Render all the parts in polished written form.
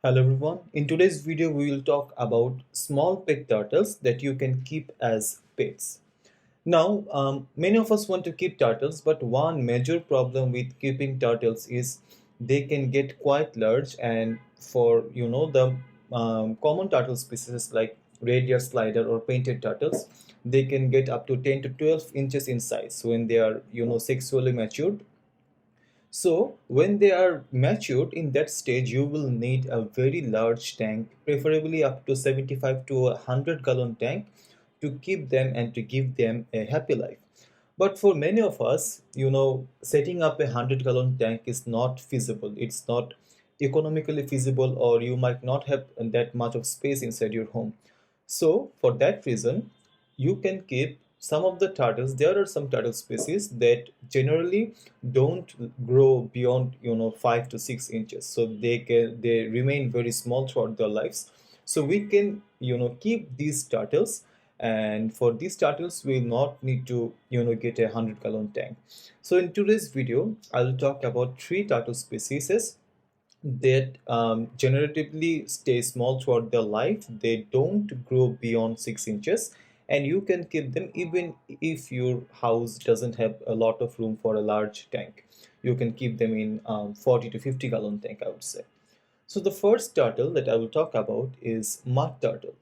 Hello everyone. In today's video, we will talk about small pet turtles that you can keep as pets. Now, many of us want to keep turtles, but one major problem with keeping turtles is they can get quite large. And for the common turtle species like red ear slider or painted turtles, they can get up to 10 to 12 inches in size when they are sexually matured. So when they are matured in that stage, you will need a very large tank, preferably up to 75 to 100 gallon tank to keep them and to give them a happy life. But for many of us, setting up a 100 gallon tank is not feasible. It's not economically feasible, or you might not have that much of space inside your home. So for that reason, you can keep some of the turtles. There are some turtle species that generally don't grow beyond 5 to 6 inches, so they remain very small throughout their lives. So we can keep these turtles, and for these turtles we will not need to get a 100 gallon tank. So in today's video I'll talk about three turtle species that generatively stay small throughout their life. They don't grow beyond 6 inches, and you can keep them even if your house doesn't have a lot of room for a large tank. You can keep them in 40 to 50 gallon tank, I would say. So the first turtle that I will talk about is mud turtle.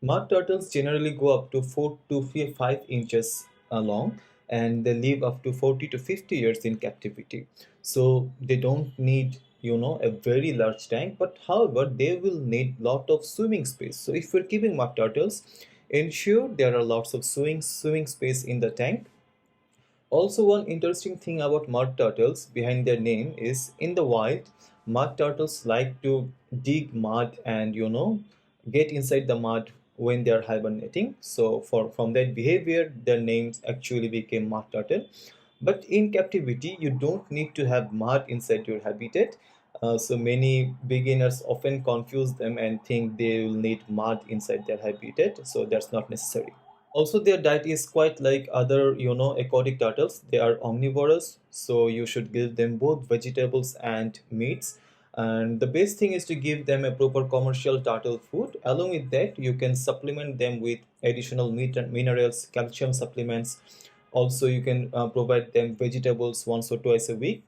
Mud turtles generally go up to 4 to 5 inches long, and they live up to 40 to 50 years in captivity. So they don't need a very large tank, but however they will need lot of swimming space. So if you're keeping mud turtles, ensure there are lots of swimming space in the tank. Also, one interesting thing about mud turtles behind their name is in the wild, mud turtles like to dig mud and get inside the mud when they are hibernating. So for from that behavior, their names actually became mud turtle. But in captivity, you don't need to have mud inside your habitat. So many beginners often confuse them and think they will need mud inside their habitat. So that's not necessary. Also, their diet is quite like other, aquatic turtles. They are omnivorous, so you should give them both vegetables and meats. And the best thing is to give them a proper commercial turtle food. Along with that, you can supplement them with additional meat and minerals, calcium supplements. Also, you can provide them vegetables once or twice a week.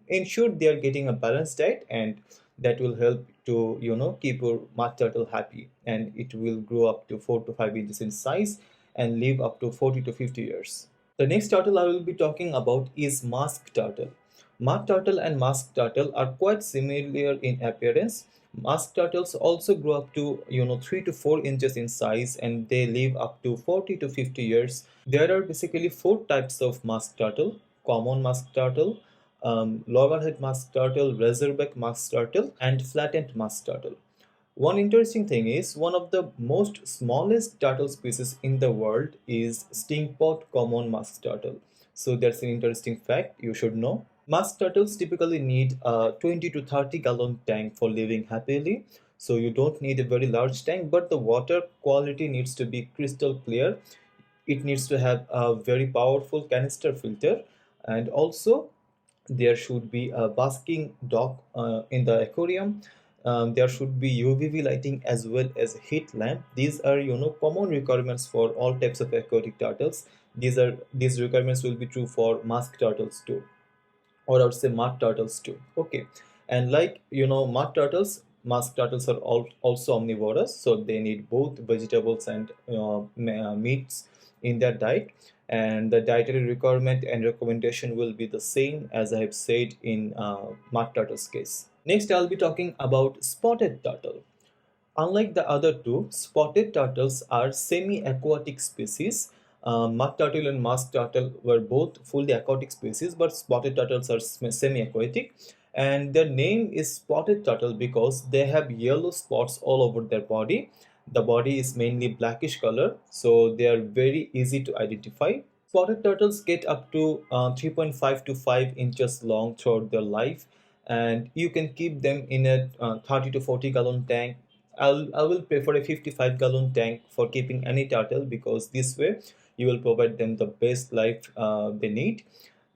Ensure they are getting a balanced diet, and that will help to keep your mud turtle happy, and it will grow up to 4 to 5 inches in size and live up to 40 to 50 years. The next turtle I will be talking about is mask turtle. Mud turtle and mask turtle are quite similar in appearance. Mask turtles also grow up to 3 to 4 inches in size, and they live up to 40 to 50 years. There are basically four types of mask turtle: common mask turtle, loggerhead mask turtle, razorback mask turtle, and flattened mask turtle. One interesting thing is one of the most smallest turtle species in the world is stingpot common mask turtle. So that's an interesting fact you should know. Mask turtles typically need a 20 to 30 gallon tank for living happily. So you don't need a very large tank, but the water quality needs to be crystal clear. It needs to have a very powerful canister filter, and also there should be a basking dock in the aquarium. There should be UVV lighting as well as heat lamp. These are common requirements for all types of aquatic turtles. These requirements will be true for mask turtles too, or I would say mud turtles too. Okay, and like mud turtles, mask turtles are also omnivorous, so they need both vegetables and meats in their diet. And the dietary requirement and recommendation will be the same as I have said in mud turtles case. Next, I'll be talking about spotted turtle. Unlike the other two, spotted turtles are semi-aquatic species. Mud turtle and mask turtle were both fully aquatic species, but spotted turtles are semi-aquatic. And their name is spotted turtle because they have yellow spots all over their body. The body is mainly blackish color, so they are very easy to identify. Spotted turtles get up to 3.5 to 5 inches long throughout their life, and you can keep them in a 30 to 40 gallon tank. I will prefer a 55 gallon tank for keeping any turtle, because this way you will provide them the best life they need.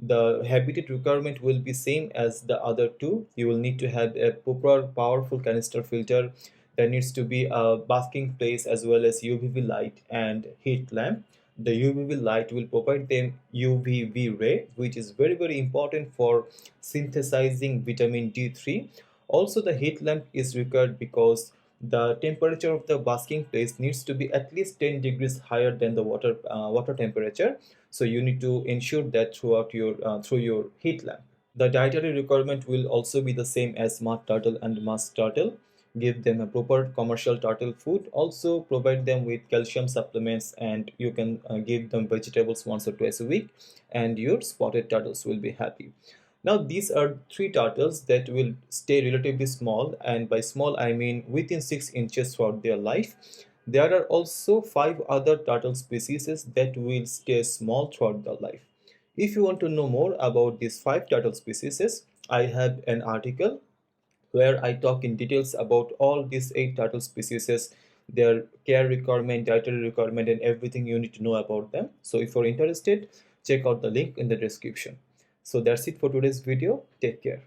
The habitat requirement will be same as the other two. You will need to have a proper powerful canister filter. There needs to be a basking place as well as UVV light and heat lamp. The UVV light will provide them UVV ray, which is very important for synthesizing vitamin D3. Also, the heat lamp is required because the temperature of the basking place needs to be at least 10 degrees higher than the water temperature. So you need to ensure that through your heat lamp. The dietary requirement will also be the same as mud turtle and musk turtle. Give them a proper commercial turtle food. Also provide them with calcium supplements, and you can give them vegetables once or twice a week, and your spotted turtles will be happy. Now these are three turtles that will stay relatively small, and by small I mean within 6 inches throughout their life. There are also 5 other turtle species that will stay small throughout their life. If you want to know more about these 5 turtle species, I have an article where I talk in details about all these 8 turtle species, their care requirement, dietary requirement, and everything you need to know about them. So if you're interested, check out the link in the description. So that's it for today's video. Take care.